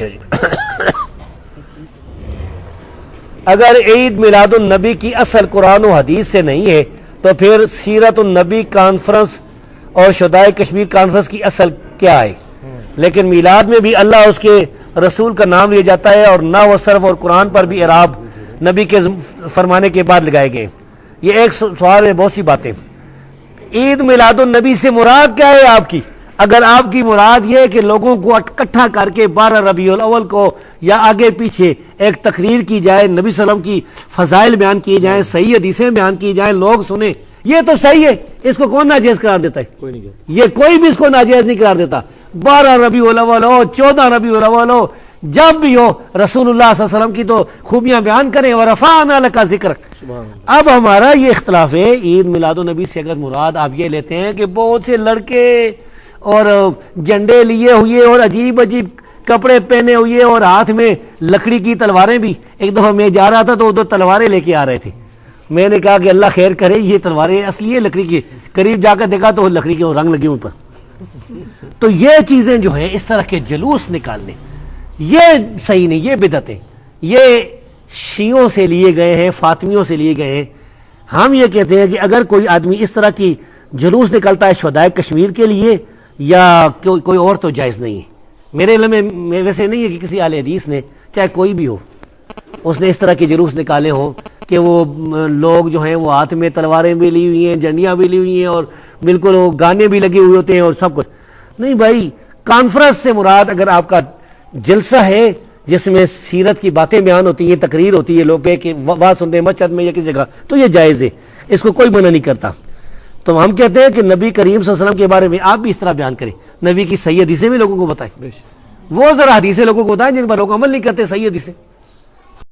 اچھا جی اگر عید میلاد النبی کی اصل قرآن و حدیث سے نہیں ہے تو پھر سیرت النبی کانفرنس اور شہدائے کشمیر کانفرنس کی اصل کیا ہے؟ لیکن میلاد میں بھی اللہ اس کے رسول کا نام لیا جاتا ہے، اور نحو و صرف اور قرآن پر بھی اعراب نبی کے فرمانے کے بعد لگائے گئے۔ یہ ایک سوال ہے، بہت سی باتیں۔ عید میلاد النبی سے مراد کیا ہے آپ کی؟ اگر آپ کی مراد یہ ہے کہ لوگوں کو اکٹھا کر کے 12 ربیع الاول کو یا آگے پیچھے ایک تقریر کی جائے، نبی صلی اللہ علیہ وسلم کی فضائل بیان کی جائیں، صحیح حدیثیں بیان کی جائیں، لوگ سنیں، یہ تو صحیح ہے، اس کو کون ناجائز قرار دیتا ہے؟ کوئی نہیں کہتا۔ یہ کوئی بھی اس کو ناجائز نہیں قرار دیتا۔ 12 ربیع الاول ہو، 14 ربیع الاول ہو، جب بھی ہو، رسول اللہ صلی اللہ علیہ وسلم کی تو خوبیاں بیان کریں، ورفعنا لک ذکرک۔ اب ہمارا یہ اختلاف ہے، عید میلاد النبی سے اگر مراد آپ یہ لیتے ہیں کہ بہت سے لڑکے اور جھنڈے لیے ہوئے اور عجیب عجیب کپڑے پہنے ہوئے اور ہاتھ میں لکڑی کی تلواریں بھی، ایک دفعہ میں جا رہا تھا تو 2 تلواریں لے کے آ رہے تھے، میں نے کہا کہ اللہ خیر کرے، یہ تلواریں اصلی ہے لکڑی کی؟ قریب جا کر دیکھا تو لکڑی کے رنگ لگے ہوئے پر۔ تو یہ چیزیں جو ہیں، اس طرح کے جلوس نکالنے، یہ صحیح نہیں، یہ بدعت ہے، یہ شیعوں سے لیے گئے ہیں، فاطمیوں سے لیے گئے ہیں۔ ہم یہ کہتے ہیں کہ اگر کوئی آدمی اس طرح کی جلوس نکلتا ہے شہدائے کشمیر کے لیے یا کوئی اور، تو جائز نہیں ہے۔ میرے علم میں ویسے نہیں ہے کہ کسی اہل حدیث نے، چاہے کوئی بھی ہو، اس نے اس طرح کے جلوس نکالے ہوں کہ وہ لوگ جو ہیں وہ ہاتھ میں تلواریں بھی لی ہوئی ہیں، جھنڈیاں بھی لی ہوئی ہیں، اور بالکل وہ گانے بھی لگے ہوئے ہوتے ہیں اور سب کچھ نہیں۔ بھائی کانفرنس سے مراد اگر آپ کا جلسہ ہے جس میں سیرت کی باتیں بیان ہوتی ہیں، تقریر ہوتی ہے، لوگ کہ وعظ سنتے ہیں مسجد میں یا کسی جگہ، تو یہ جائز ہے، اس کو کوئی منع نہیں کرتا۔ تو ہم کہتے ہیں کہ نبی کریم صلی اللہ علیہ وسلم کے بارے میں آپ بھی اس طرح بیان کریں، نبی کی صحیح حدیثیں بھی لوگوں کو بتائیں، وہ ذرا حدیثیں لوگوں کو بتائیں جن پر لوگ عمل نہیں کرتے، صحیح حدیثیں۔